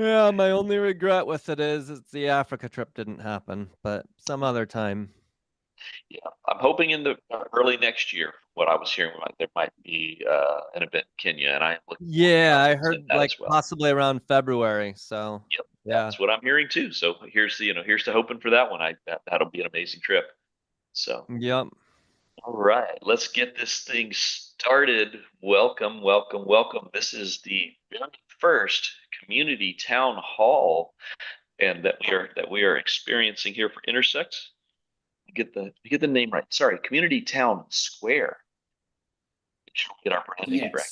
Yeah, my only regret with it is the Africa trip didn't happen, but some other time. Yeah, I'm hoping in the early next year. What I was hearing, there might be an event in Kenya, and I am looking forward to Yeah, I attend heard that like as well. possibly around February. So Yep, yeah. that's what I'm hearing too. So here's to hoping for that one. That'll be an amazing trip. So, Yep. all right, let's get this thing started. Welcome, welcome, welcome. This is the very first community town hall, and that we are experiencing here for Intersect. Get the name right. Sorry, Community Town Square. Make sure we get our branding correct.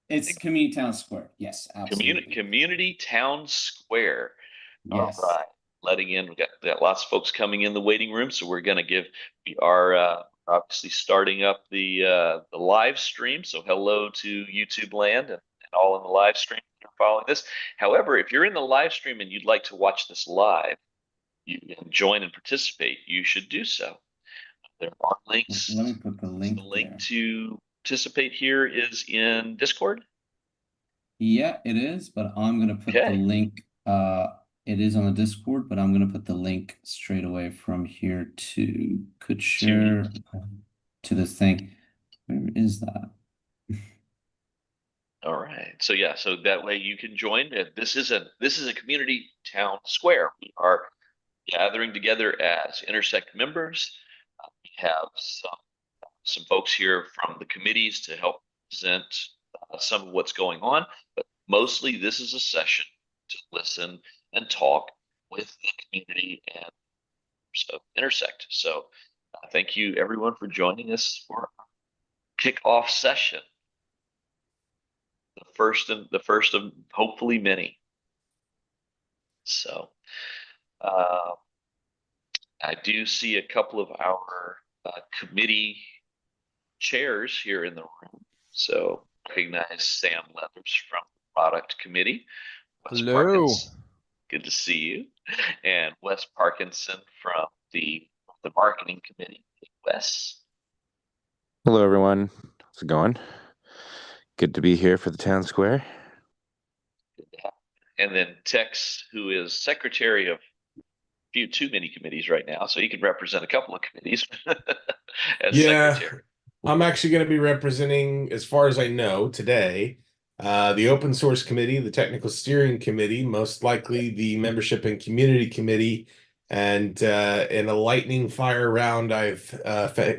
Yes. It's Community Town Square. Yes, Community absolutely. Community Town Square. All Yes. right, letting in. We got lots of folks coming in the waiting room, so we're going to give. We are obviously starting up the live stream. So hello to YouTube land and all in the live stream that are following this. However, if you're in the live stream and you'd like to watch this live, you can join and participate. You should do so. There are Let me links. put the The link link there. to participate here is in Discord. Yeah, it is, but I'm gonna put the Okay. link. It is on the Discord, but I'm gonna put the link straight away from here to could To share to this thing. Where is that? All right. So yeah, so that way you can join. This is a community town square. We are gathering together as Intersect members. We have some folks here from the committees to help present some of what's going on, but mostly this is a session to listen and talk with the community and so Intersect. So thank you everyone for joining us for our kickoff session, the first of hopefully many. So uh, I do see a couple of our committee chairs here in the room. So recognize Sam Leathers from the product committee, Wes Hello. Parkinson, good to see you, and Wes Parkinson from the marketing committee. Wes, Hello, everyone. How's it going? Good to be here for the town square. good to have you. And then Tex, who is secretary of few too many committees right now, so he can represent a couple of committees as Yeah, secretary. I'm actually going to be representing, as far as I know, today, the Open Source Committee, the Technical Steering Committee, most likely the Membership and Community Committee, and in a lightning fire round, I've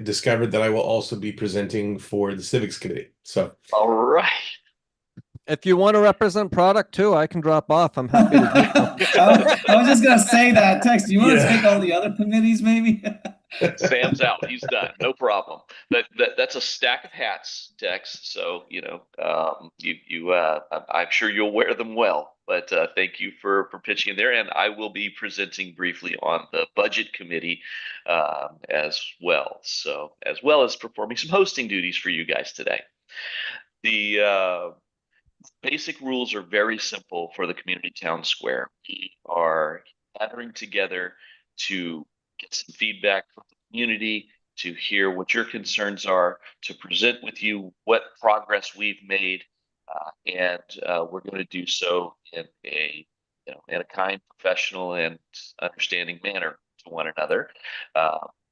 discovered that I will also be presenting for the Civics Committee. So, All right. If you want to represent product too, I can drop off. I'm happy to do so. I was just gonna say that. Text, do you want to Yeah. take all the other committees, maybe? Sam's out. He's done. No problem. That's a stack of hats, Dex. So I'm sure you'll wear them well. But thank you for pitching in there, and I will be presenting briefly on the budget committee as well. So as well as performing some hosting duties for you guys today. The basic rules are very simple for the community town square. We are gathering together to get some feedback from the community, to hear what your concerns are, to present with you what progress we've made, and we're going to do so in a kind, professional, and understanding manner to one another.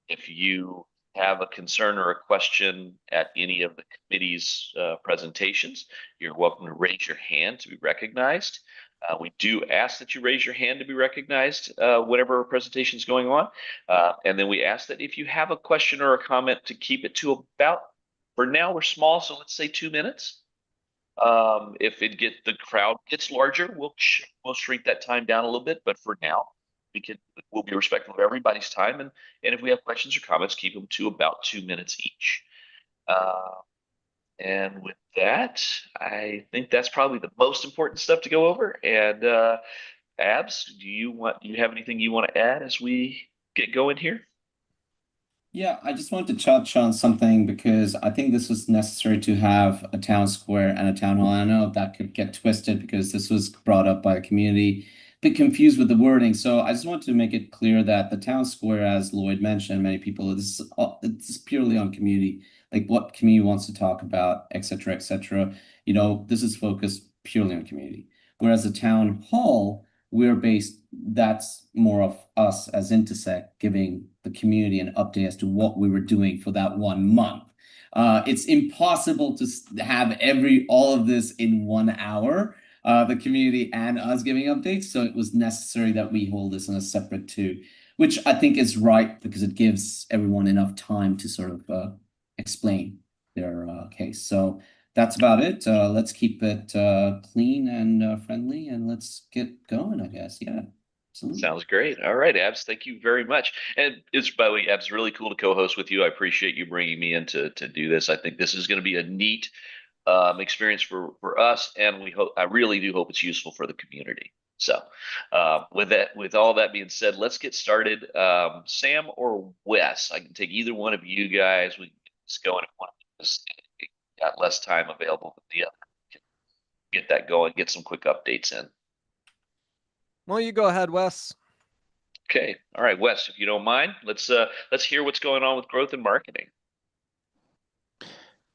If you have a concern or a question at any of the committee's presentations, you're welcome to raise your hand to be recognized. We do ask that you raise your hand to be recognized whenever a presentation is going on. And then we ask that if you have a question or a comment to keep it to about, for now we're small, so let's say 2 minutes. If the crowd gets larger, we'll shrink that time down a little bit. But for now, we'll be respectful of everybody's time. And if we have questions or comments, keep them to about 2 minutes each. And with that, I think that's probably the most important stuff to go over. And Abs, do you have anything you want to add as we get going here? Yeah, I just wanted to touch on something because I think this was necessary to have a town square and a town hall. I know that could get twisted because this was brought up by the community, a bit confused with the wording. So I just want to make it clear that the town square, as Lloyd mentioned, many people, it's purely on community, like what community wants to talk about, et cetera, et cetera. This is focused purely on community. Whereas the town hall, that's more of us as Intersect giving the community an update as to what we were doing for that 1 month. It's impossible to have all of this in 1 hour, the community and us giving updates. So it was necessary that we hold this on a separate too, which I think is right because it gives everyone enough time to sort of explain their case. So that's about it. Let's keep it clean and friendly, and let's get going, I guess. Yeah, absolutely. Sounds great. All right, Abs, thank you very much. And it's, by the way, Abs, really cool to co-host with you. I appreciate you bringing me in to do this. I think this is going to be a neat experience for us, and I really do hope it's useful for the community. So with all that being said, let's get started. Sam or Wes, I can take either one of you guys. We can just go in if one of us got less time available than the other. Get that going, get some quick updates in. Well, you go ahead, Wes. Okay. All right, Wes, if you don't mind, let's hear what's going on with growth and marketing.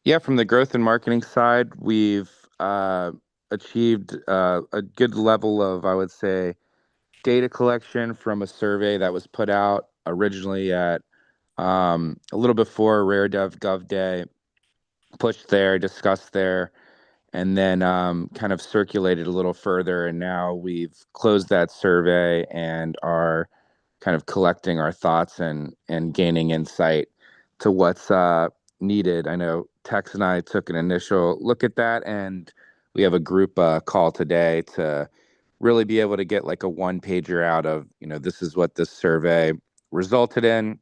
Yeah, from the growth and marketing side, we've achieved a good level of, I would say, data collection from a survey that was put out originally at a little before Rare Dev Gov Day, pushed there, discussed there, and then kind of circulated a little further. And now we've closed that survey and are kind of collecting our thoughts and gaining insight to what's needed. I know Tex and I took an initial look at that, and we have a group call today to really be able to get like a one-pager out of, this is what this survey resulted in,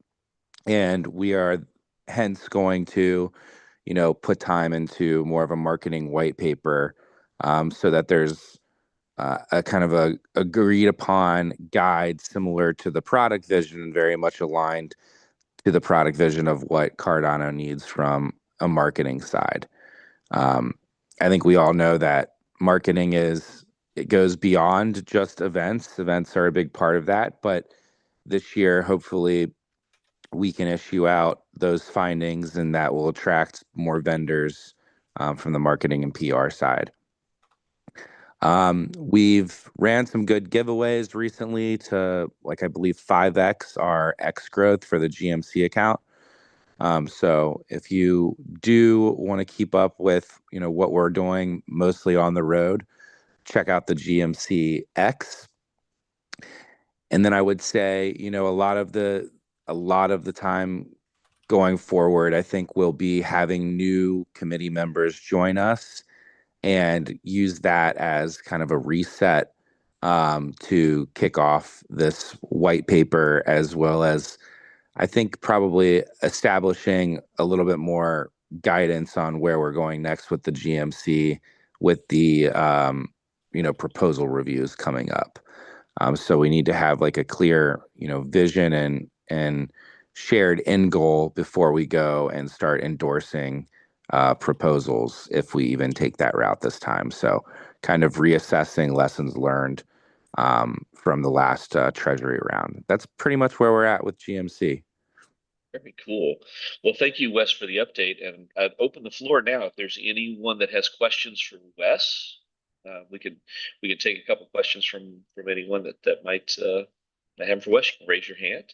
and we are hence going to put time into more of a marketing white paper, so that there's a kind of a agreed upon guide similar to the product vision, very much aligned to the product vision of what Cardano needs from a marketing side. I think we all know that marketing it goes beyond just events. Events are a big part of that, but this year, hopefully, we can issue out those findings, and that will attract more vendors from the marketing and PR side. We've ran some good giveaways recently to, like, I believe 5x our X growth for the GMC account. So if you do want to keep up with, what we're doing mostly on the road, check out the GMC X. And then I would say, a lot of the time going forward, I think we'll be having new committee members join us and use that as kind of a reset to kick off this white paper, as well as I think probably establishing a little bit more guidance on where we're going next with the GMC, with the proposal reviews coming up. So we need to have like a clear vision and shared end goal before we go and start endorsing proposals, if we even take that route this time. So kind of reassessing lessons learned from the last Treasury round. That's pretty much where we're at with GMC. Very cool. Well, thank you, Wes, for the update. And I'd open the floor now. If there's anyone that has questions for Wes, we could take a couple questions from anyone that might have for Wes. You can raise your hand.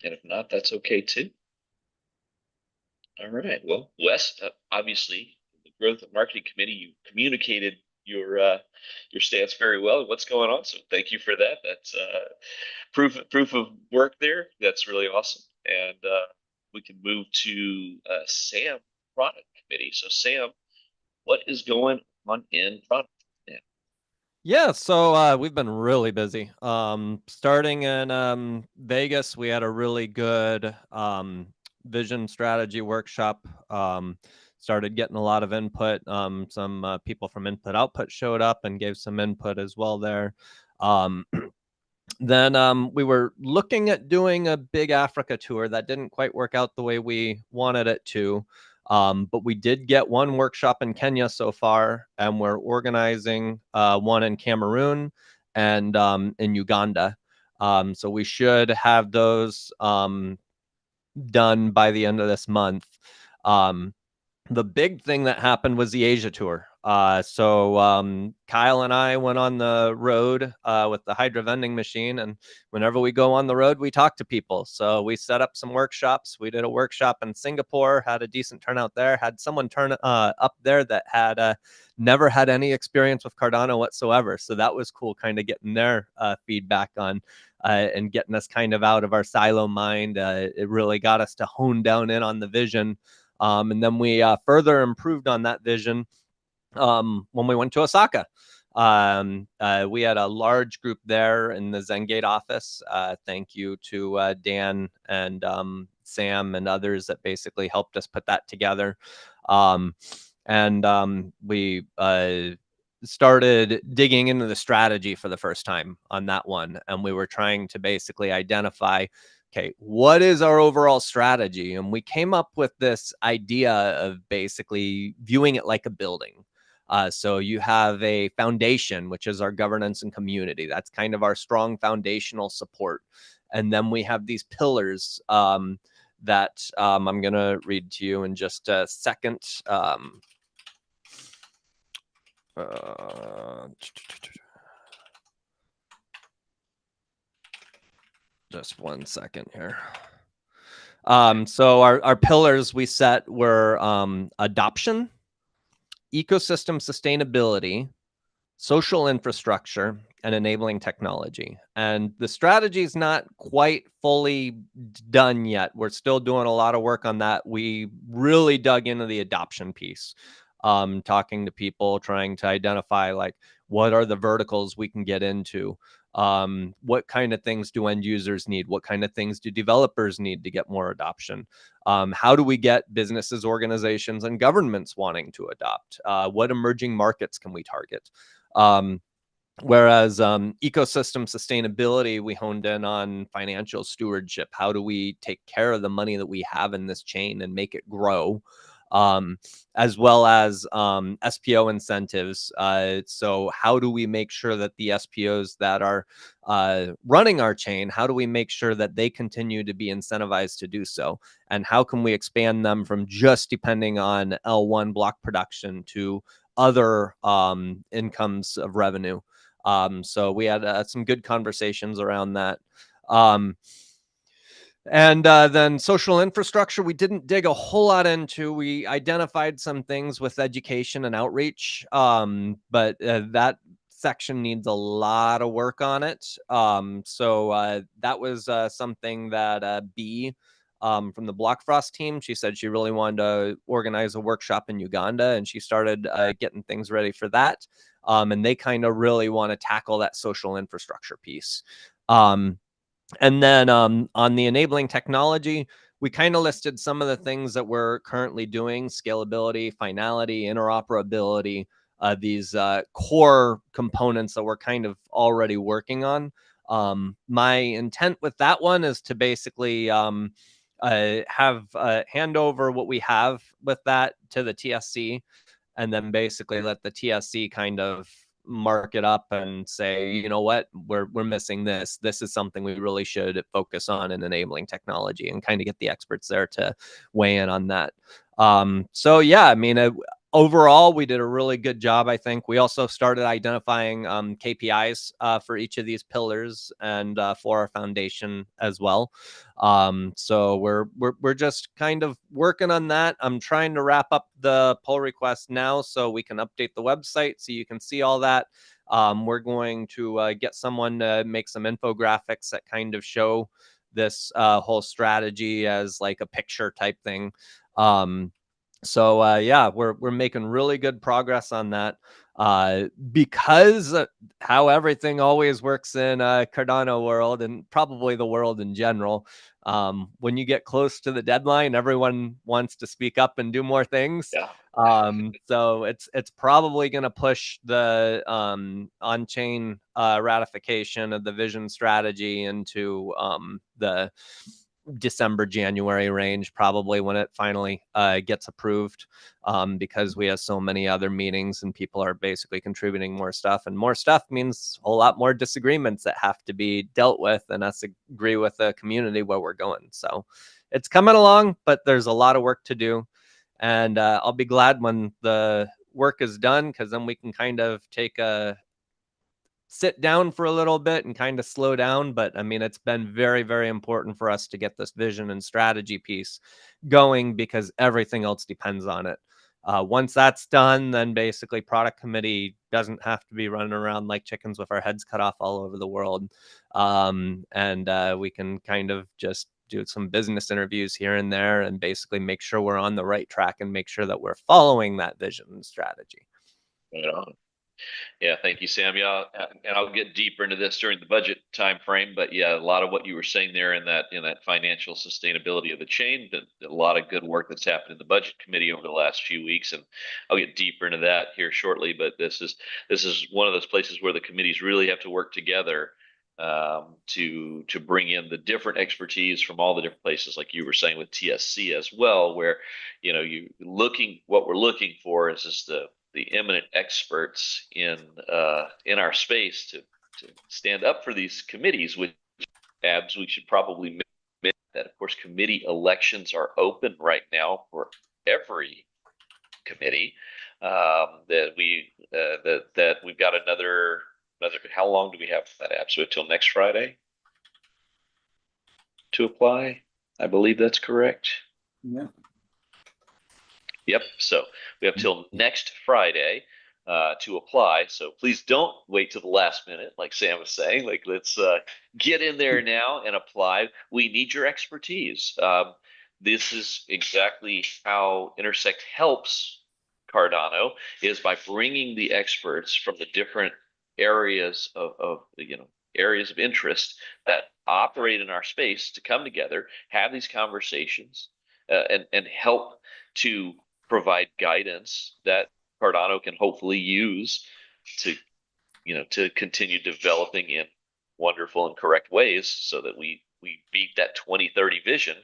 And if not, that's okay too. All right. Well, Wes, obviously, the Growth and Marketing Committee, you communicated your stance very well and what's going on. So thank you for that. That's proof of work there. That's really awesome. And we can move to Sam, Product Committee. So Sam, what is going on in product? Yeah, so we've been really busy. Starting in Vegas, we had a really good vision strategy workshop. Started getting a lot of input. Some people from Input Output showed up and gave some input as well there. Then we were looking at doing a big Africa tour that didn't quite work out the way we wanted it to. But we did get one workshop in Kenya so far, and we're organizing one in Cameroon and in Uganda. So we should have those done by the end of this month. the big thing that happened was the Asia tour. So Kyle and I went on the road with the Hydra vending machine, and whenever we go on the road, we talk to people. So we set up some workshops. We did a workshop in Singapore, had a decent turnout there. Had someone turn up there that had never had any experience with Cardano whatsoever. So that was cool, kind of getting their feedback on and getting us kind of out of our silo mind. It really got us to hone down in on the vision. And then we further improved on that vision when we went to Osaka. We had a large group there in the Zengate office. Thank you to Dan and Sam and others that basically helped us put that together. We started digging into the strategy for the first time on that one. And we were trying to basically identify, okay, what is our overall strategy? And we came up with this idea of basically viewing it like a building. So you have a foundation, which is our governance and community. That's kind of our strong foundational support. And then we have these pillars that I'm going to read to you in just a second. Just 1 second here. So our pillars we set were adoption, ecosystem sustainability, social infrastructure, and enabling technology. And the strategy is not quite fully done yet. We're still doing a lot of work on that. We really dug into the adoption piece, talking to people, trying to identify like what are the verticals we can get into. What kind of things do end users need? What kind of things do developers need to get more adoption? How do we get businesses, organizations, and governments wanting to adopt? What emerging markets can we target? Whereas ecosystem sustainability, we honed in on financial stewardship. How do we take care of the money that we have in this chain and make it grow? As well as SPO incentives. So how do we make sure that the SPOs that are running our chain, how do we make sure that they continue to be incentivized to do so? And how can we expand them from just depending on L1 block production to other incomes of revenue? So we had some good conversations around that. And then social infrastructure, we didn't dig a whole lot into. We identified some things with education and outreach, but that section needs a lot of work on it. So that was something that B from the Blockfrost team, she said she really wanted to organize a workshop in Uganda, and she started getting things ready for that. And they kind of really want to tackle that social infrastructure piece. And then on the enabling technology, we kind of listed some of the things that we're currently doing: scalability, finality, interoperability, these core components that we're kind of already working on. My intent with that one is to basically hand over what we have with that to the TSC, and then basically let the TSC kind of mark it up and say, you know what, we're missing this. This is something we really should focus on in enabling technology, and kind of get the experts there to weigh in on that. So yeah, I mean, overall, we did a really good job, I think. We also started identifying KPIs for each of these pillars and for our foundation as well. So we're just kind of working on that. I'm trying to wrap up the pull request now so we can update the website so you can see all that. We're going to get someone to make some infographics that kind of show this whole strategy as like a picture type thing. So yeah, we're making really good progress on that. Because how everything always works in Cardano world, and probably the world in general, when you get close to the deadline, everyone wants to speak up and do more things. Yeah. So it's probably going to push the on-chain ratification of the vision strategy into the December, January range, probably, when it finally gets approved, because we have so many other meetings and people are basically contributing more stuff, and more stuff means a whole lot more disagreements that have to be dealt with, and us agree with the community where we're going. So it's coming along, but there's a lot of work to do. And I'll be glad when the work is done, because then we can kind of take a sit down for a little bit and kind of slow down. But I mean, it's been very, very important for us to get this vision and strategy piece going, because everything else depends on it. Once that's done, then basically product committee doesn't have to be running around like chickens with our heads cut off all over the world. And we can kind of just do some business interviews here and there and basically make sure we're on the right track and make sure that we're following that vision and strategy. Right on. Yeah, thank you, Sam. Yeah, and I'll get deeper into this during the budget time frame. But yeah, a lot of what you were saying there in that financial sustainability of the chain, a lot of good work that's happened in the budget committee over the last few weeks, and I'll get deeper into that here shortly. But this is one of those places where the committees really have to work together to bring in the different expertise from all the different places, like you were saying with TSC as well, where what we're looking for is just the eminent experts in our space to stand up for these committees. Which we should probably admit that, of course, committee elections are open right now for every committee. That we've got another. How long do we have for that, app? So until next Friday to apply. I believe that's correct. Yeah. Yep. So we have till next Friday to apply. So please don't wait till the last minute, like Sam was saying. Like, let's get in there now and apply. We need your expertise. This is exactly how Intersect helps Cardano, is by bringing the experts from the different areas of areas of interest that operate in our space to come together, have these conversations, and help to provide guidance that Cardano can hopefully use to continue developing in wonderful and correct ways, so that we beat that 2030 vision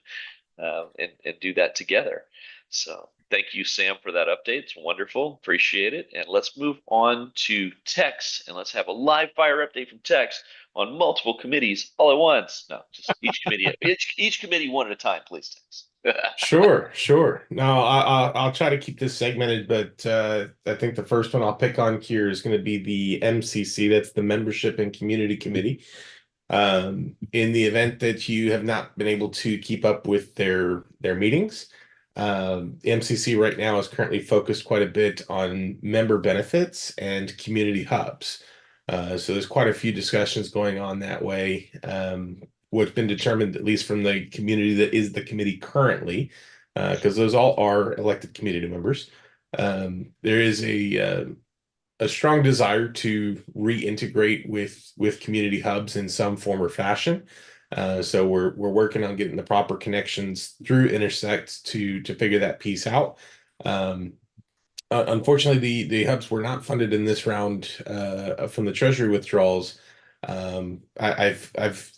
and do that together. So thank you, Sam, for that update. It's wonderful. Appreciate it. And let's move on to Tex, and let's have a live fire update from Tex on multiple committees all at once. No, just each committee, each committee one at a time, please, Tex. Sure. No, I'll try to keep this segmented, but I think the first one I'll pick on here is going to be the MCC. That's the Membership and Community Committee. In the event that you have not been able to keep up with their meetings, the MCC right now is currently focused quite a bit on member benefits and community hubs. So there's quite a few discussions going on that way. What's been determined, at least from the community that is the committee currently, because those all are elected community members, there is a strong desire to reintegrate with community hubs in some form or fashion. So we're working on getting the proper connections through Intersect to figure that piece out. Unfortunately, the hubs were not funded in this round from the Treasury withdrawals. I've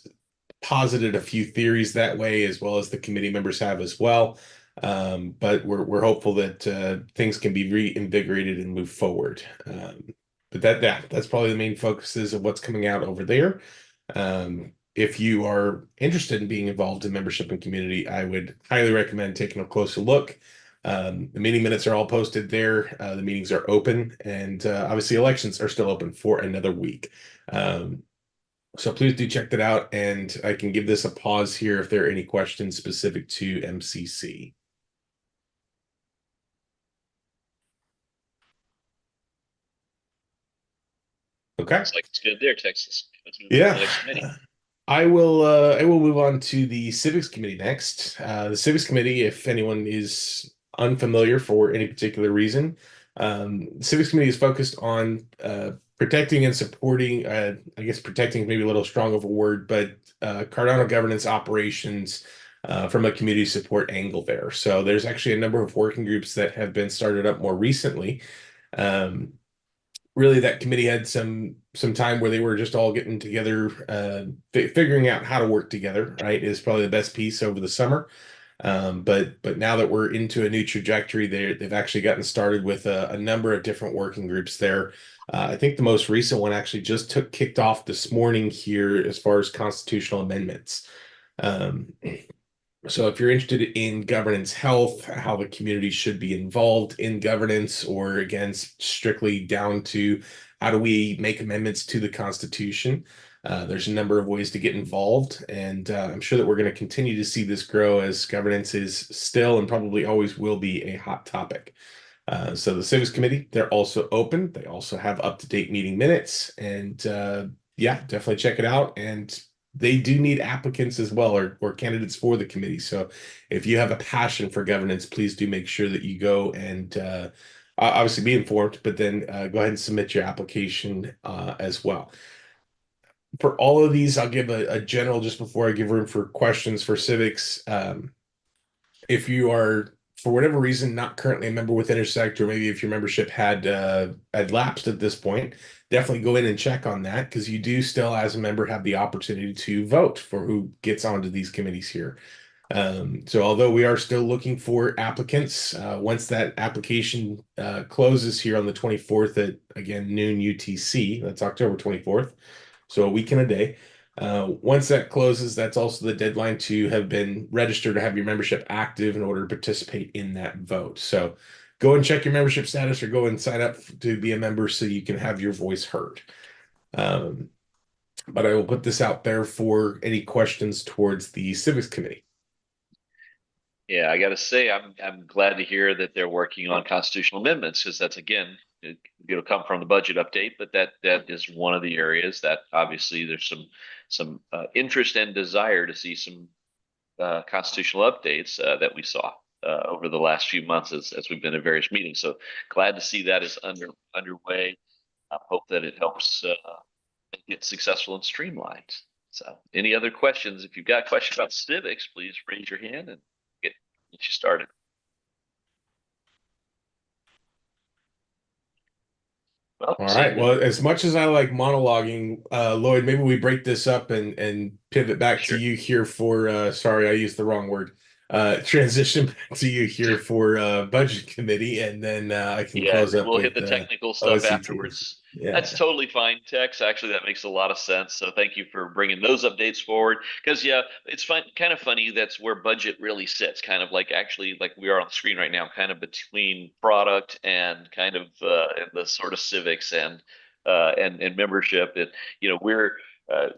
posited a few theories that way, as well as the committee members have as well. But we're hopeful that things can be reinvigorated and move forward. But that's probably the main focuses of what's coming out over there. If you are interested in being involved in membership and community, I would highly recommend taking a closer look. The meeting minutes are all posted there. The meetings are open, and obviously elections are still open for another week. So please do check that out, and I can give this a pause here if there are any questions specific to MCC. Okay. Looks like it's good there, Texas. Yeah. I will move on to the Civics Committee next. The Civics Committee, if anyone is unfamiliar for any particular reason, the Civics Committee is focused on protecting and supporting, I guess protecting is maybe a little strong of a word, but Cardano governance operations from a community support angle there. So there's actually a number of working groups that have been started up more recently. Really, that committee had some time where they were just all getting together, figuring out how to work together, right, is probably the best piece over the summer. But now that we're into a new trajectory, they've actually gotten started with a number of different working groups there. I think the most recent one actually just kicked off this morning here as far as constitutional amendments. So if you're interested in governance health, how the community should be involved in governance, or again, strictly down to how do we make amendments to the Constitution, there's a number of ways to get involved. And I'm sure that we're going to continue to see this grow as governance is still and probably always will be a hot topic. So the Civics Committee, they're also open. They also have up-to-date meeting minutes. And yeah, definitely check it out. And they do need applicants as well, or candidates for the committee. So if you have a passion for governance, please do make sure that you go and obviously be informed, but then go ahead and submit your application as well. For all of these, I'll give a general just before I give room for questions for civics. If you are, for whatever reason, not currently a member with Intersect, or maybe if your membership had lapsed at this point, definitely go in and check on that, because you do still, as a member, have the opportunity to vote for who gets onto these committees here. So although we are still looking for applicants, once that application closes here on the 24th at, again, noon UTC, that's October 24th, so a week and a day. Once that closes, that's also the deadline to have been registered or have your membership active in order to participate in that vote. So go and check your membership status, or go and sign up to be a member so you can have your voice heard. But I will put this out there for any questions towards the Civics Committee. Yeah, I got to say, I'm glad to hear that they're working on constitutional amendments, because that's, again, it'll come from the budget update, but that is one of the areas that obviously there's some interest and desire to see some constitutional updates that we saw over the last few months as we've been in various meetings. So glad to see that is underway. I hope that it helps get successful and streamlined. So any other questions? If you've got questions about civics, please raise your hand and get you started. Well, all right. Well, as much as I like monologuing, Lloyd, maybe we break this up and pivot back to you here for sorry, I used the wrong word. Transition back to you here for budget committee, and then I can close up. We'll hit the technical stuff afterwards. Yeah. That's totally fine, Tex. Actually, that makes a lot of sense. So thank you for bringing those updates forward. Because yeah, it's kind of funny. That's where budget really sits, kind of like actually like we are on the screen right now, kind of between product and kind of the sort of civics and membership. It, you know,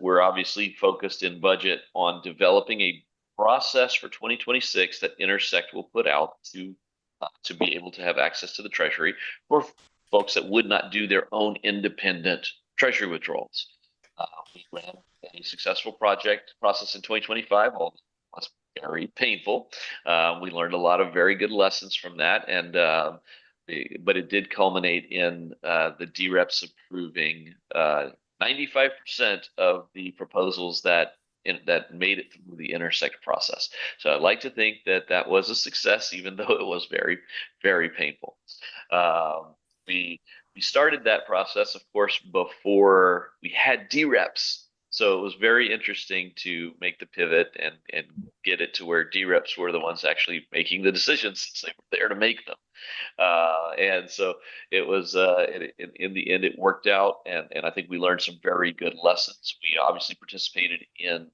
we're obviously focused in budget on developing a process for 2026 that Intersect will put out to be able to have access to the Treasury for folks that would not do their own independent Treasury withdrawals. We ran a successful process in 2025. All was very painful. We learned a lot of very good lessons from that, and but it did culminate in the DREPs approving 95% of the proposals that made it through the Intersect process. So I'd like to think that was a success, even though it was very, very painful. We started that process, of course, before we had DREPs. So it was very interesting to make the pivot and get it to where DREPs were the ones actually making the decisions, since they were there to make them. And so it was, in the end, it worked out. And I think we learned some very good lessons. We obviously participated in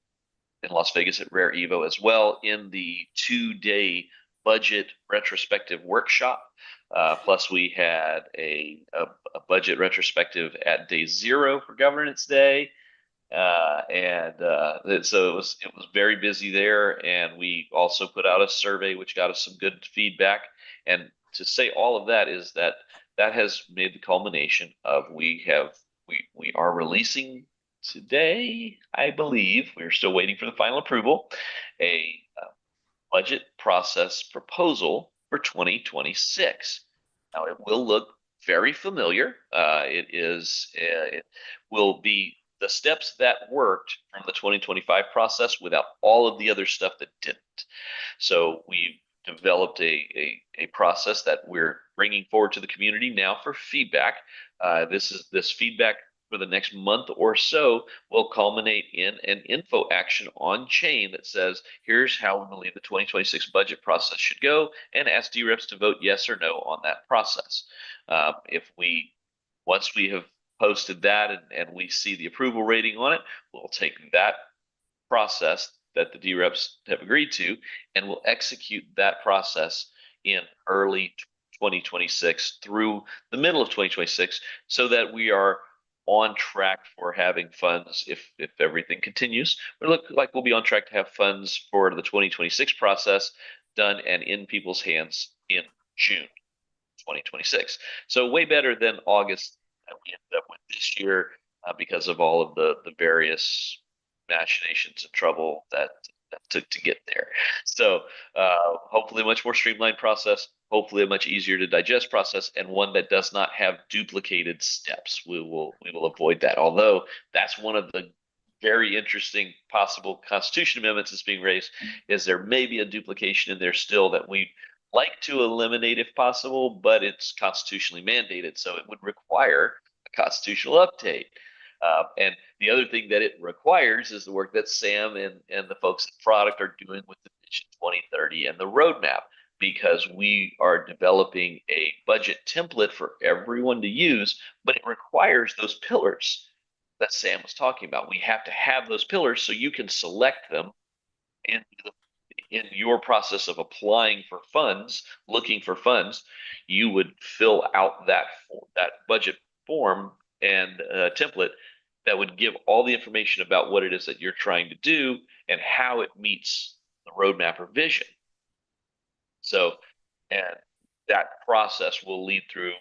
Las Vegas at Rare Evo as well in the 2-day budget retrospective workshop. Plus we had a budget retrospective at day 0 for Governance Day. So it was very busy there. And we also put out a survey, which got us some good feedback. And to say all of that is that has made the culmination of we are releasing today, I believe, we're still waiting for the final approval, a budget process proposal for 2026. Now, it will look very familiar. It will be the steps that worked from the 2025 process without all of the other stuff that didn't. So we developed a process that we're bringing forward to the community now for feedback. This feedback for the next month or so will culminate in an info action on chain that says, here's how we believe the 2026 budget process should go, and ask DREPs to vote yes or no on that process. Once we have posted that and we see the approval rating on it, we'll take that process, that the D-reps have agreed to, and we'll execute that process in early 2026 through the middle of 2026, so that we are on track for having funds if everything continues. We look like we'll be on track to have funds for the 2026 process done and in people's hands in June 2026. So way better than August that we ended up with this year because of all of the various machinations and trouble that took to get there. So hopefully a much more streamlined process, hopefully a much easier to digest process, and one that does not have duplicated steps. We will avoid that. Although that's one of the very interesting possible Constitution amendments that's being raised, is there may be a duplication in there still that we like to eliminate if possible, but it's constitutionally mandated, so it would require a constitutional update. And the other thing that it requires is the work that Sam and the folks at Product are doing with the Vision 2030 and the roadmap, because we are developing a budget template for everyone to use, but it requires those pillars that Sam was talking about. We have to have those pillars so you can select them in your process of applying for funds, looking for funds. You would fill out that budget form and template that would give all the information about what it is that you're trying to do and how it meets the roadmap or vision. So, and that process will lead through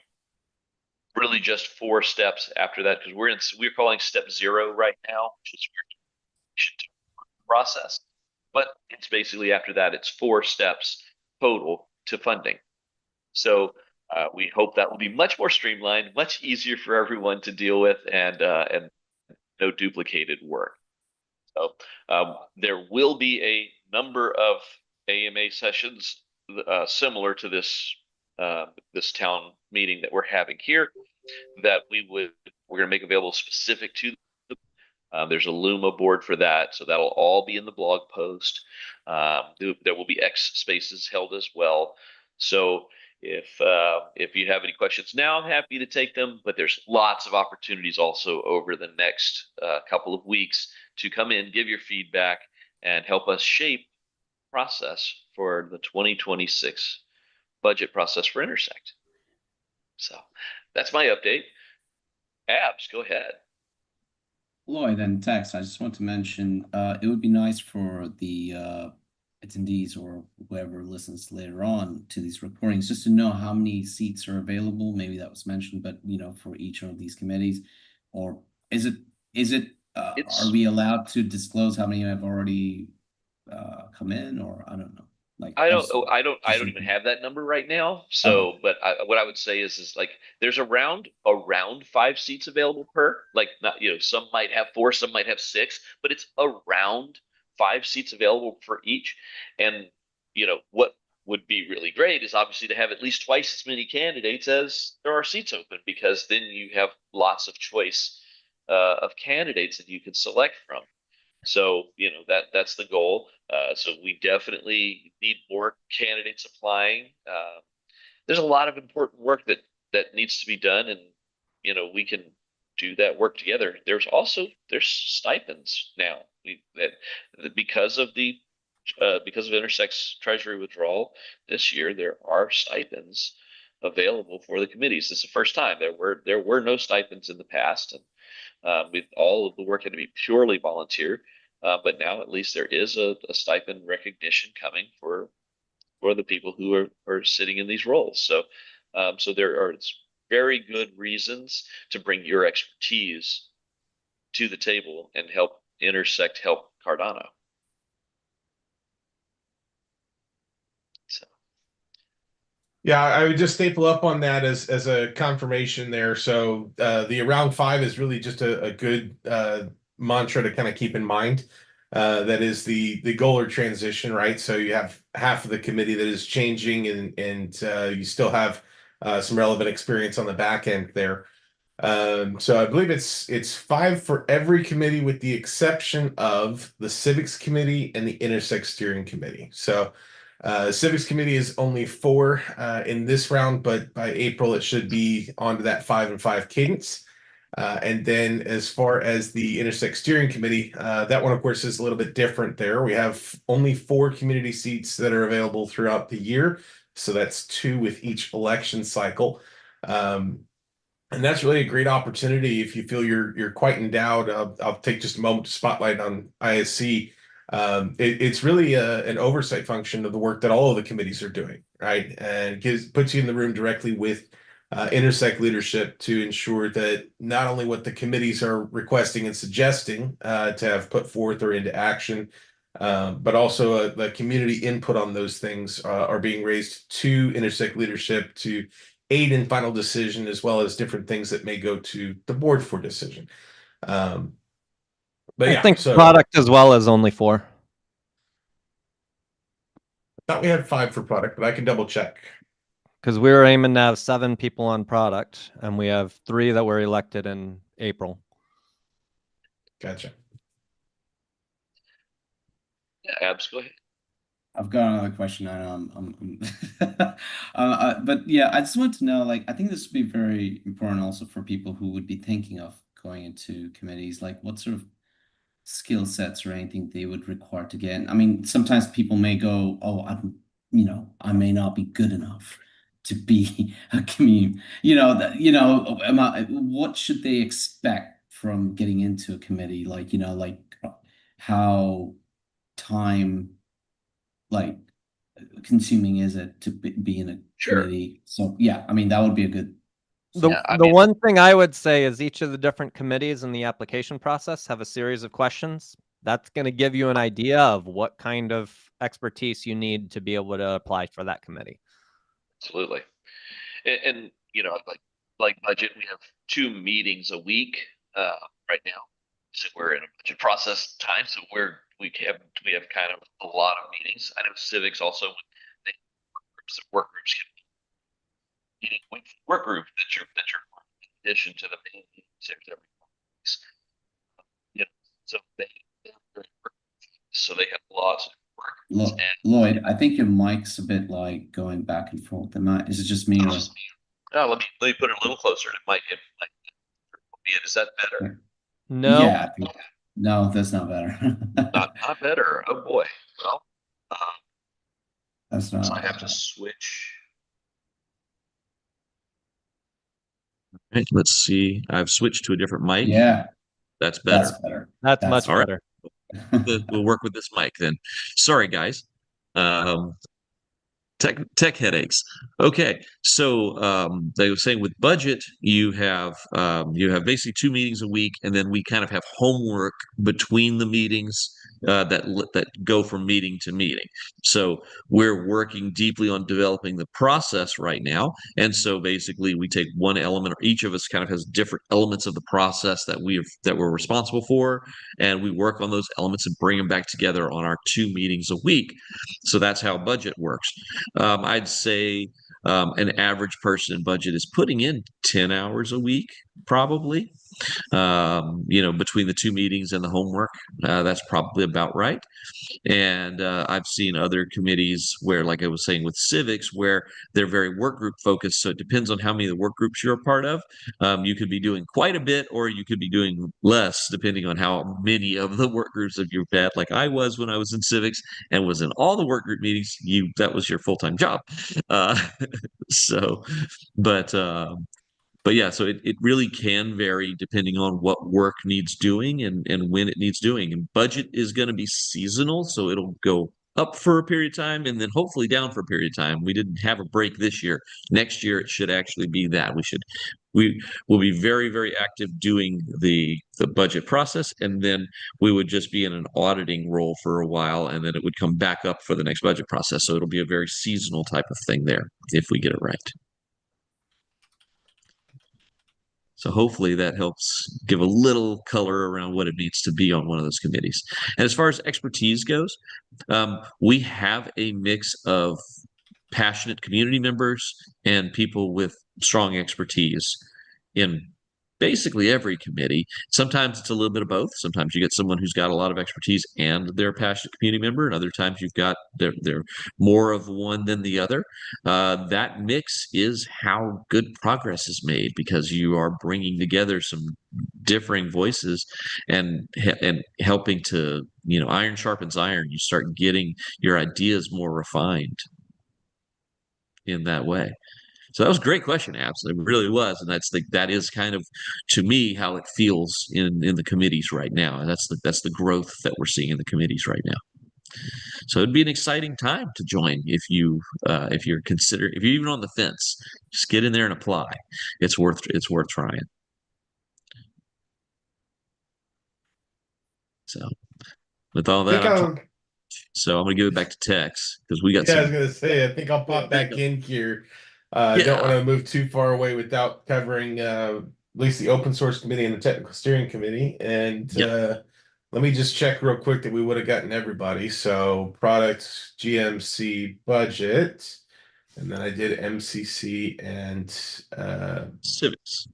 really just 4 steps after that, because we're calling step 0 right now, which is process. But it's basically after that, it's 4 steps total to funding. So we hope that will be much more streamlined, much easier for everyone to deal with, and no duplicated work. So there will be a number of AMA sessions similar to this this town meeting that we're having here, that we're going to make available specific to them. There's a Luma board for that, so that'll all be in the blog post. There will be X spaces held as well. So if you have any questions now, I'm happy to take them, but there's lots of opportunities also over the next couple of weeks to come in, give your feedback, and help us shape the process for the 2026 budget process for Intersect. So that's my update. Abs, go ahead. Lloyd and Tex, I just want to mention, it would be nice for the attendees or whoever listens later on to these recordings, just to know how many seats are available. Maybe that was mentioned, but for each of these committees, or is it are we allowed to disclose how many have already come in, or I don't know. Like I don't even have that number right now. So, but what I would say is like there's around 5 seats available per. Like, not some might have 4, some might have 6, but it's around 5 seats available for each. And what would be really great is obviously to have at least twice as many candidates as there are seats open, because then you have lots of choice of candidates that you can select from. So that's the goal. So we definitely need more candidates applying. There's a lot of important work that needs to be done, and we can do that work together. There's stipends now. Because of Intersect's treasury withdrawal this year, there are stipends available for the committees. This is the first time. There were no stipends in the past, and with all of the work had to be purely volunteer. But now at least there is a stipend recognition coming for the people who are sitting in these roles. So so there are very good reasons to bring your expertise to the table and help Intersect help Cardano. So. Yeah, I would just staple up on that as a confirmation there. So the around 5 is really just a good mantra to kind of keep in mind. That is the goal or transition, right? So you have half of the committee that is changing, and you still have some relevant experience on the back end there. So I believe it's 5 for every committee, with the exception of the Civics Committee and the Intersect Steering Committee. So Civics Committee is only 4 in this round, but by April it should be onto that 5 and 5 cadence. And then as far as the Intersect Steering Committee, that one, of course, is a little bit different there. We have only 4 community seats that are available throughout the year. So that's 2 with each election cycle. And that's really a great opportunity if you feel you're quite in doubt. I'll take just a moment to spotlight on ISC. It's really an oversight function of the work that all of the committees are doing, right? And puts you in the room directly with Intersect leadership to ensure that not only what the committees are requesting and suggesting to have put forth or into action, but also the community input on those things are being raised to Intersect leadership to aid in final decision, as well as different things that may go to the board for decision. But I think product as well is only 4. I thought we had 5 for product, but I can double check. Because we were aiming to have 7 people on product, and we have 3 that were elected in April. Gotcha. Yeah, Abs, go ahead. I've got another question. But yeah, I just want to know, like, I think this would be very important also for people who would be thinking of going into committees, like what sort of skill sets or anything they would require to get in. I mean, sometimes people may go, oh, I may not be good enough to be a community, what should they expect from getting into a committee? Like, like how time, like, consuming is it to be in a committee? So yeah, I mean, that would be a good. The one thing I would say is each of the different committees in the application process have a series of questions. That's going to give you an idea of what kind of expertise you need to be able to apply for that committee. Absolutely. And like budget, we have 2 meetings a week right now. So we're in a budget process time. So we have kind of a lot of meetings. I know civics also, work groups meeting with work group that you're in addition to the main meetings every week. So they have lots of work. Lloyd, I think your mic's a bit like going back and forth. Is it just me? Oh, let me put it a little closer. It might be. Is that better? No. Yeah, no, that's not better. not better. Oh boy. Well, that's not. So I have to switch. Right, let's see. I've switched to a different mic. Yeah, that's better. That's better. That's much better. We'll work with this mic then. Sorry, guys. Tech headaches. Okay, so they were saying with budget, you have basically 2 meetings a week, and then we kind of have homework between the meetings that go from meeting to meeting. So we're working deeply on developing the process right now, and so basically we take one element, or each of us kind of has different elements of the process that we're responsible for, and we work on those elements and bring them back together on our 2 meetings a week. So that's how budget works. I'd say an average person in budget is putting in 10 hours a week, probably, between the 2 meetings and the homework. That's probably about right. And I've seen other committees where, like I was saying with civics, where they're very work group focused. So it depends on how many of the work groups you're a part of. You could be doing quite a bit, or you could be doing less, depending on how many of the work groups of you've had. Like I was when I was in civics and was in all the work group meetings. That was your full-time job. But yeah, so it really can vary depending on what work needs doing and when it needs doing. And budget is going to be seasonal, so it'll go up for a period of time and then hopefully down for a period of time. We didn't have a break this year. Next year, it should actually be that. We will be very, very active doing the budget process, and then we would just be in an auditing role for a while, and then it would come back up for the next budget process. So it'll be a very seasonal type of thing there if we get it right. So hopefully that helps give a little color around what it means to be on one of those committees. And as far as expertise goes, we have a mix of passionate community members and people with strong expertise in basically every committee. Sometimes it's a little bit of both. Sometimes you get someone who's got a lot of expertise and they're a passionate community member, and other times you've got they're more of one than the other. That mix is how good progress is made, because you are bringing together some differing voices and helping to, iron sharpens iron. You start getting your ideas more refined in that way. So that was a great question, Abs. It really was, and that is kind of, to me, how it feels in the committees right now, and that's the growth that we're seeing in the committees right now. So it'd be an exciting time to join if you're even on the fence, just get in there and apply. It's worth trying. So with all that, I'm gonna give it back to Tex, because we got I was gonna say, I think I'll pop back in here. I don't want to move too far away without covering at least the open source committee and the technical steering committee. And let me just check real quick that we would have gotten everybody. So product, GMC, budget, and then I did MCC and civics.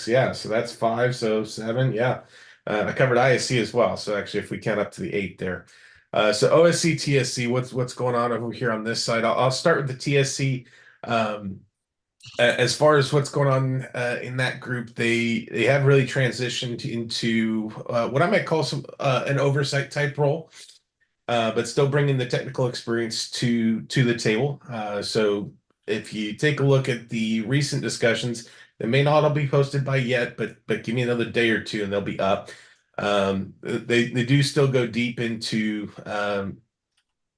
Yeah, so that's 5, so 7. Yeah, I covered ISC as well. So actually, if we count up to the 8 there. So OSC, TSC, what's going on over here on this side? I'll start with the TSC. As far as what's going on in that group, they have really transitioned into what I might call an oversight type role, but still bringing the technical experience to the table. So if you take a look at the recent discussions, they may not all be posted by yet, but give me another day or two and they'll be up. They do still go deep into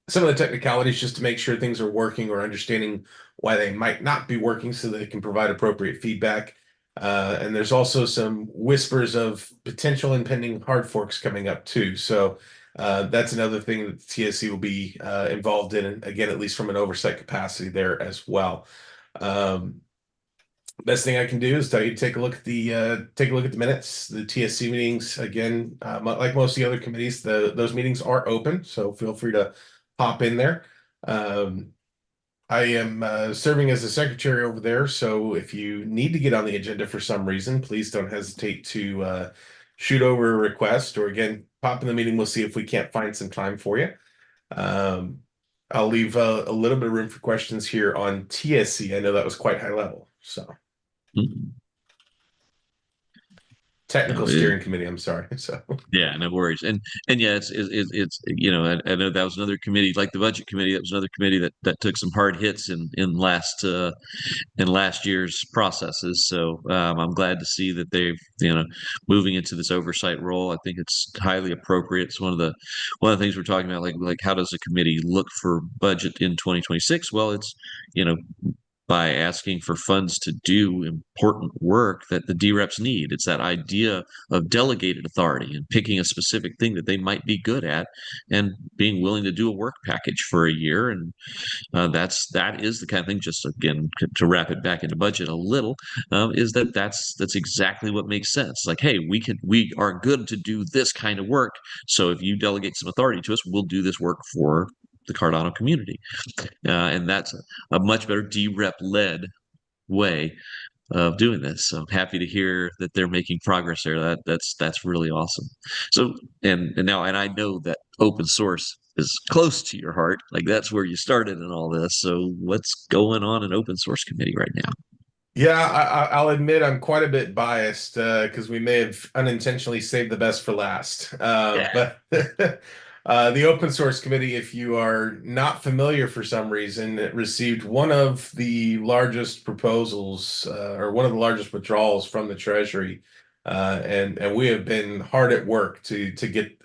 some of the technicalities just to make sure things are working, or understanding why they might not be working, so they can provide appropriate feedback. And there's also some whispers of potential impending hard forks coming up too. So that's another thing that the TSC will be involved in, and again, at least from an oversight capacity there as well. Best thing I can do is tell you to take a look at the minutes. The TSC meetings, again, like most of the other committees, those meetings are open, so feel free to hop in there. I am serving as the secretary over there, so if you need to get on the agenda for some reason, please don't hesitate to shoot over a request, or again, pop in the meeting. We'll see if we can't find some time for you. I'll leave a little bit of room for questions here on TSC. I know that was quite high level, so. Technical steering committee, I'm sorry. So yeah, no worries. And yeah, it's I know that was another committee, like the budget committee. That was another committee that took some hard hits in last year's processes. So I'm glad to see that they've moving into this oversight role. I think it's highly appropriate. It's one of the things we're talking about, like how does a committee look for budget in 2026? Well, it's by asking for funds to do important work that the DREPs need. It's that idea of delegated authority and picking a specific thing that they might be good at, and being willing to do a work package for a year. And that is the kind of thing, just again, to wrap it back into budget a little, is that's exactly what makes sense. Like, hey, we are good to do this kind of work. So if you delegate some authority to us, we'll do this work for the Cardano community. And that's a much better DREP-led way of doing this. So I'm happy to hear that they're making progress there. That's really awesome. So and I know that open source is close to your heart. Like, that's where you started in all this. So what's going on in open source committee right now? Yeah, I'll admit I'm quite a bit biased because we may have unintentionally saved the best for last. But the open source committee, if you are not familiar for some reason, it received one of the largest proposals or one of the largest withdrawals from the Treasury. And we have been hard at work to get,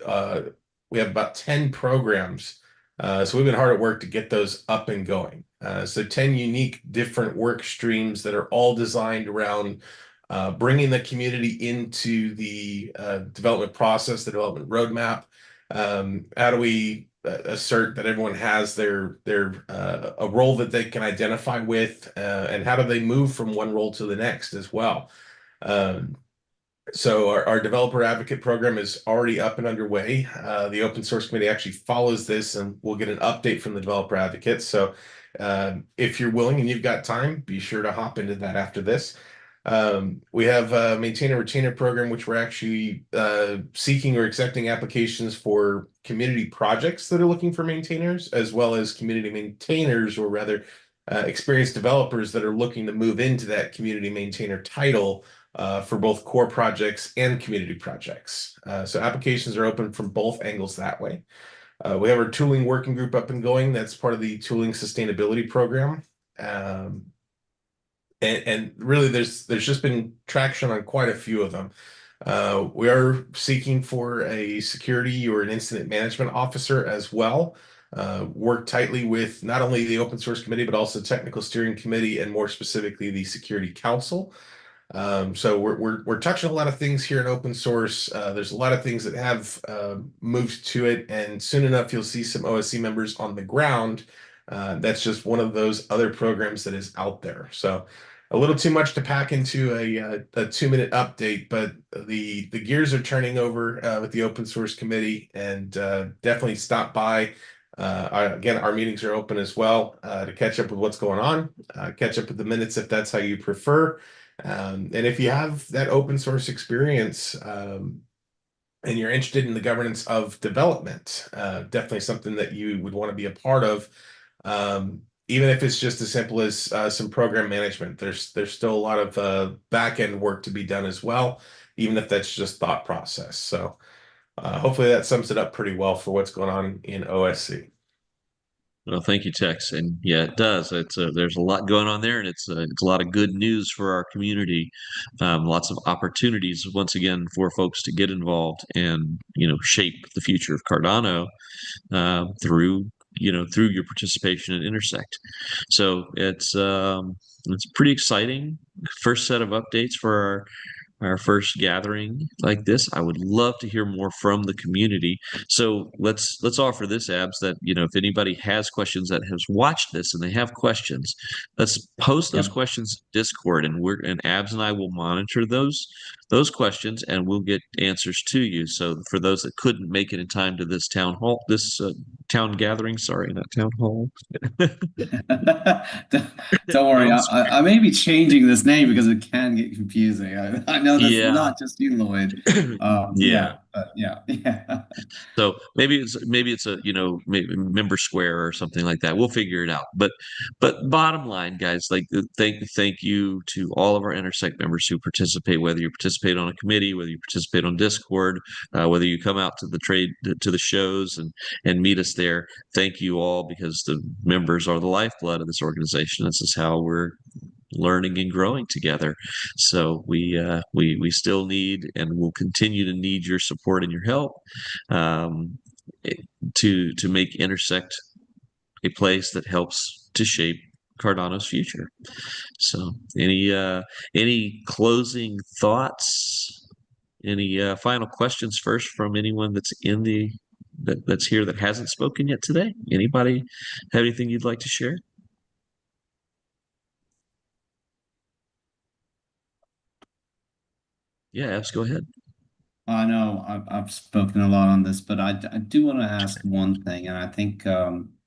we have about 10 programs. So we've been hard at work to get those up and going. So 10 unique different work streams that are all designed around bringing the community into the development process, the development roadmap. How do we assert that everyone has their a role that they can identify with, and how do they move from one role to the next as well? So our developer advocate program is already up and underway. The open source committee actually follows this, and we'll get an update from the developer advocates. So if you're willing and you've got time, be sure to hop into that after this. We have a maintainer retainer program, which we're actually seeking or accepting applications for community projects that are looking for maintainers, as well as community maintainers, or rather experienced developers that are looking to move into that community maintainer title for both core projects and community projects. So applications are open from both angles that way. We have our tooling working group up and going. That's part of the tooling sustainability program. And really there's just been traction on quite a few of them. We are seeking for a security or an incident management officer as well. Work tightly with not only the open source committee, but also technical steering committee, and more specifically the security council. So we're touching a lot of things here in open source. There's a lot of things that have moved to it, and soon enough you'll see some OSC members on the ground. That's just one of those other programs that is out there. So a little too much to pack into a 2-minute update, but the gears are turning over with the open source committee, and definitely stop by. Again, our meetings are open as well to catch up with what's going on, catch up with the minutes if that's how you prefer. And if you have that open source experience and you're interested in the governance of development, definitely something that you would want to be a part of. Even if it's just as simple as some program management, there's still a lot of back end work to be done as well, even if that's just thought process. So hopefully that sums it up pretty well for what's going on in OSC. Well, thank you, Tex. And yeah, it does. There's a lot going on there, and it's a lot of good news for our community. Lots of opportunities once again for folks to get involved and shape the future of Cardano through your participation in Intersect. So it's pretty exciting. First set of updates for our first gathering like this. I would love to hear more from the community. So let's offer this, Abs, that if anybody has questions that has watched this and they have questions, let's post those questions in Discord, and Abs and I will monitor those questions, and we'll get answers to you. So for those that couldn't make it in time to this town gathering, sorry, not town hall. Don't worry, I may be changing this name because it can get confusing. I know that's not just you, Lloyd. Yeah. So maybe it's a maybe member square or something like that. We'll figure it out. But bottom line, guys, like thank you to all of our Intersect members who participate. Whether you participate on a committee, whether you participate on Discord, whether you come out to the shows and meet us there. Thank you all, because the members are the lifeblood of this organization. This is how we're learning and growing together. So we still need and will continue to need your support and your help to make Intersect a place that helps to shape Cardano's future. So any closing thoughts? Any final questions first from anyone that's that's here that hasn't spoken yet today? Anybody have anything you'd like to share? Yeah, Abs, go ahead. I know I've spoken a lot on this, but I do want to ask one thing, and I think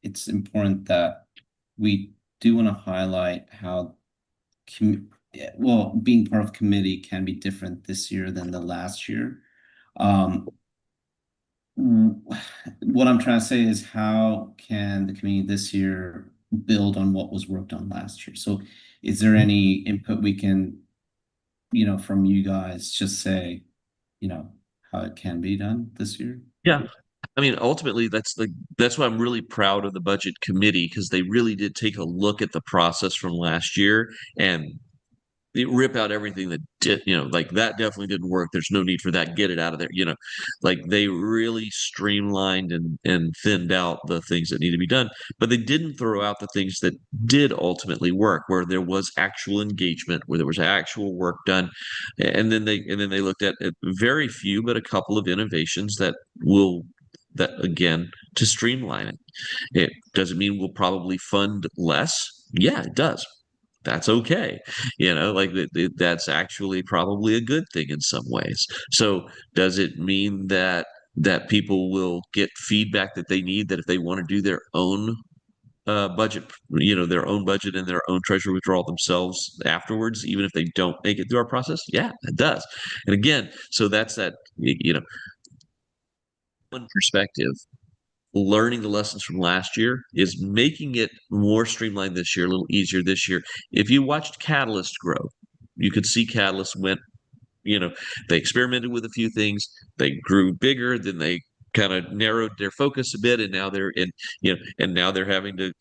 it's important that we do want to highlight how being part of committee can be different this year than the last year. What I'm trying to say is, how can the community this year build on what was worked on last year? So is there any input we can, from you guys, just say, how it can be done this year? Yeah. I mean, ultimately, that's why I'm really proud of the budget committee, because they really did take a look at the process from last year and they rip out everything that did, like that definitely didn't work. There's no need for that. Get it out of there. Like they really streamlined and thinned out the things that need to be done, but they didn't throw out the things that did ultimately work, where there was actual engagement, where there was actual work done. And then they looked at very few, but a couple of innovations that again, to streamline it. It doesn't mean we'll probably fund less. Yeah, it does. That's okay. That's actually probably a good thing in some ways. So does it mean that people will get feedback that they need, that if they want to do their own budget, their own budget and their own treasury withdrawal themselves afterwards, even if they don't make it through our process? Yeah, it does. And again, so that's that, one perspective. Learning the lessons from last year is making it more streamlined this year, a little easier this year. If you watched Catalyst grow, you could see Catalyst went, they experimented with a few things, they grew bigger, then they kind of narrowed their focus a bit, and now they're in, and now they're having to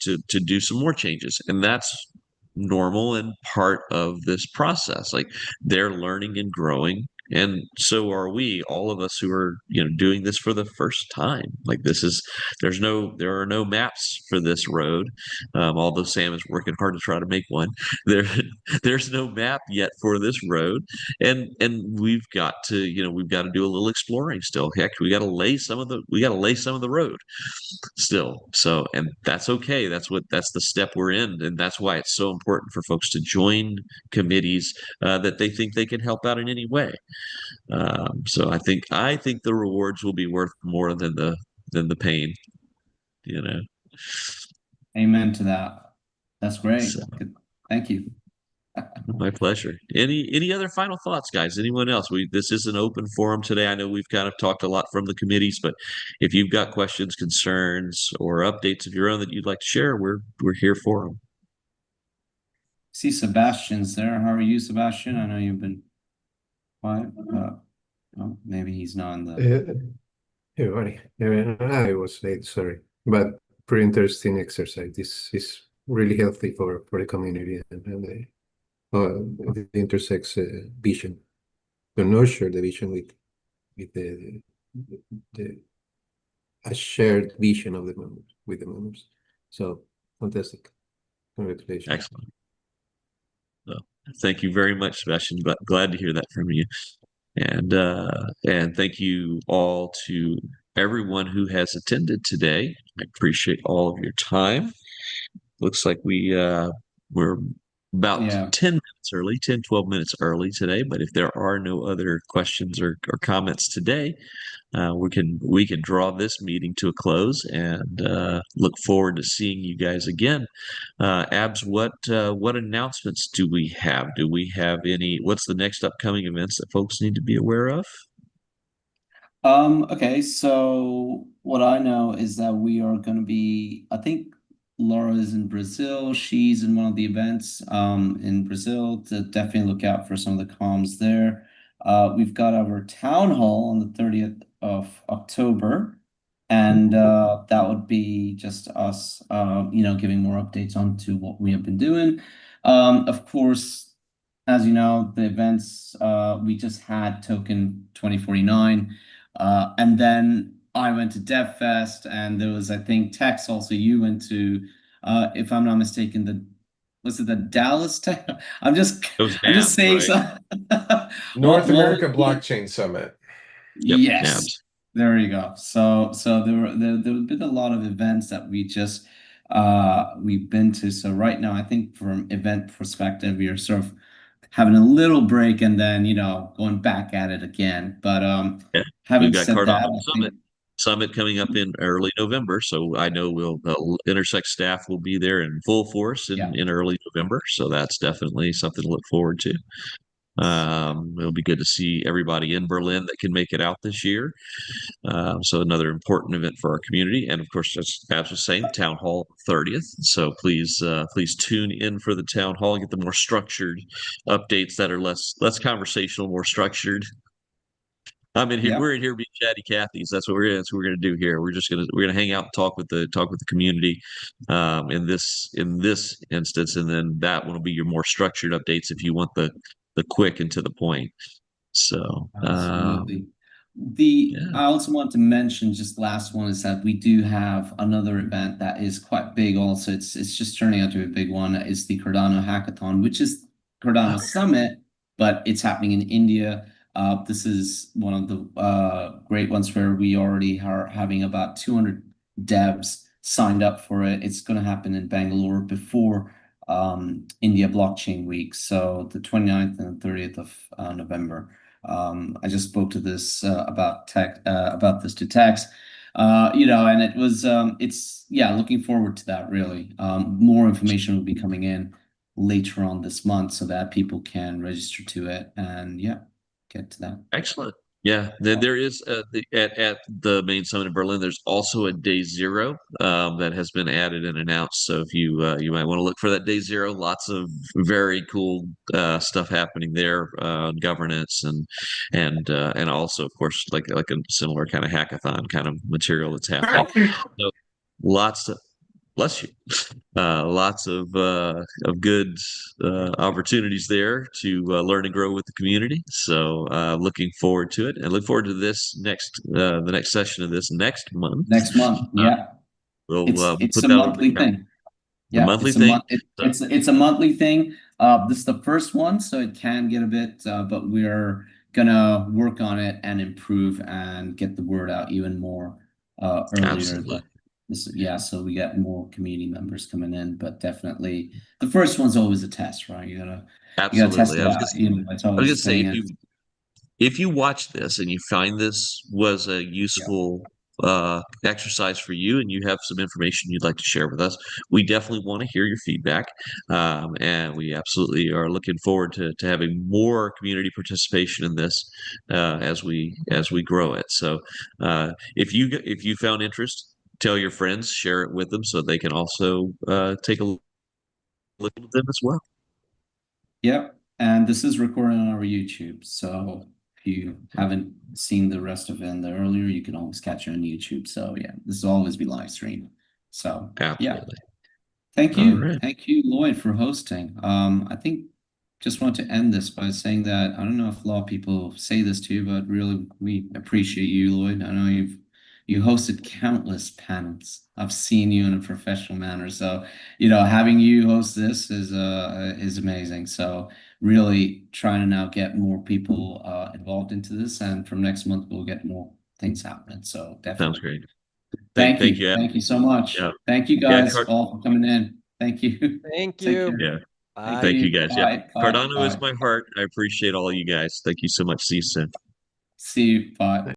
do some more changes, and that's normal and part of this process. Like, they're learning and growing, and so are we, all of us who are doing this for the first time. Like, there are no maps for this road, although Sam is working hard to try to make one. there there's no map yet for this road, and we've got to do a little exploring still. Heck, we got to lay some of the road still. So, and that's okay. That's the step we're in, and that's why it's so important for folks to join committees that they think they can help out in any way. So I think the rewards will be worth more than the pain. Amen to that. That's great. So, Good. Thank you. my pleasure. Any other final thoughts, guys? Anyone else? This is an open forum today. I know we've kind of talked a lot from the committees, but if you've got questions, concerns, or updates of your own that you'd like to share, we're here for them. See, Sebastian's there. How are you, Sebastian? I know you've been quiet. Maybe he's not in the. Hey, everybody. I was late, sorry, but pretty interesting exercise. This is really healthy for the community and it intersects vision, to nurture the vision with the a shared vision of the members with the members. So fantastic. Congratulations. Excellent. So, thank you very much, Sebastian. But glad to hear that from you. And thank you all to everyone who has attended today. I appreciate all of your time. Looks like we're about 10 minutes early, 12 minutes early today. But if there are no other questions or comments today, we can draw this meeting to a close and look forward to seeing you guys again. Abs, what announcements do we have? Do we have what's the next upcoming events that folks need to be aware of? Okay, so what I know is that we are going to be, I think Laura is in Brazil. She's in one of the events in Brazil. To definitely look out for some of the comms there. We've got our town hall on the 30th of October, and that would be just us, giving more updates onto what we have been doing. Of course, as you know, the events, we just had Token 2049, and then I went to DevFest, and there was, I think, Tex also, you went to, if I'm not mistaken, was it the Dallas Tech? I'm just saying, right? North America Blockchain Summit. Yep, yes, NABS. there you go. So there have been a lot of events that we've been to. So right now, I think from event perspective, we are sort of having a little break and then going back at it again. But having said that, Summit coming up in early November, so I know Intersect staff will be there in full force in early November, so that's definitely something to look forward to. It'll be good to see everybody in Berlin that can make it out this year. So another important event for our community, and of course, just as was saying, Town Hall 30th. So please tune in for the Town Hall, get the more structured updates that are less conversational, more structured. I'm in here. We're in here being chatty Cathy's. That's what we're gonna do here. We're gonna hang out and talk with the community in this instance, and then that one will be your more structured updates if you want the quick and to the point. So absolutely. I also want to mention, just last one, is that we do have another event that is quite big also. It's just turning out to be a big one. It's the Cardano Hackathon, which is Cardano Summit, but it's happening in India. This is one of the great ones where we already are having about 200 devs signed up for it. It's going to happen in Bangalore before India Blockchain Week, so the 29th and 30th of November. I just spoke to this about this to Tex. And it was it's yeah, looking forward to that really. More information will be coming in later on this month so that people can register to it and yeah, get to that. Excellent. Yeah, there is at the main summit in Berlin. There's also a day zero that has been added and announced. So if you you might want to look for that day zero. Lots of very cool stuff happening there, governance and also of course like a similar kind of hackathon kind of material that's happening. So lots of bless you. Lots of good opportunities there to learn and grow with the community. So looking forward to it, and look forward to this next the next session of this next month. Next month, yeah. We'll It's put a that monthly thing. The Yeah, monthly it's thing. it's a monthly thing. This is the first one, so it can get a bit, but we're gonna work on it and improve and get the word out even more earlier. Absolutely. Yeah, so we get more community members coming in, but definitely the first one's always a test, right? You gotta test Absolutely. it out. It's I was always gonna say saying if you watch this and you find this was a useful exercise for you and you have some information you'd like to share with us, we definitely want to hear your feedback. And we absolutely are looking forward to having more community participation in this as we grow it. So if you found interest, tell your friends, share it with them so they can also take a look at them as well. Yep, and this is recorded on our YouTube, so if you haven't seen the rest of it in the earlier, you can always catch it on YouTube. So yeah, this will always be live streamed. So yeah, Absolutely. thank All you, right. thank you, Lloyd, for hosting. I think just want to end this by saying that I don't know if a lot of people say this to you, but really we appreciate you, Lloyd. I know you hosted countless panels. I've seen you in a professional manner, so having you host this is amazing. So really trying to now get more people involved into this, and from next month we'll get more things happening. So Sounds definitely. great. Thank Thank you. you. Thank you so much. Yeah. Thank you Yeah, guys all for coming in. Thank you. Thank Take you. care. Yeah. Bye. Thank you guys. Yeah. Bye. Cardano is Bye. my heart. I appreciate all you guys. Thank you so much. See you soon. See you. Bye.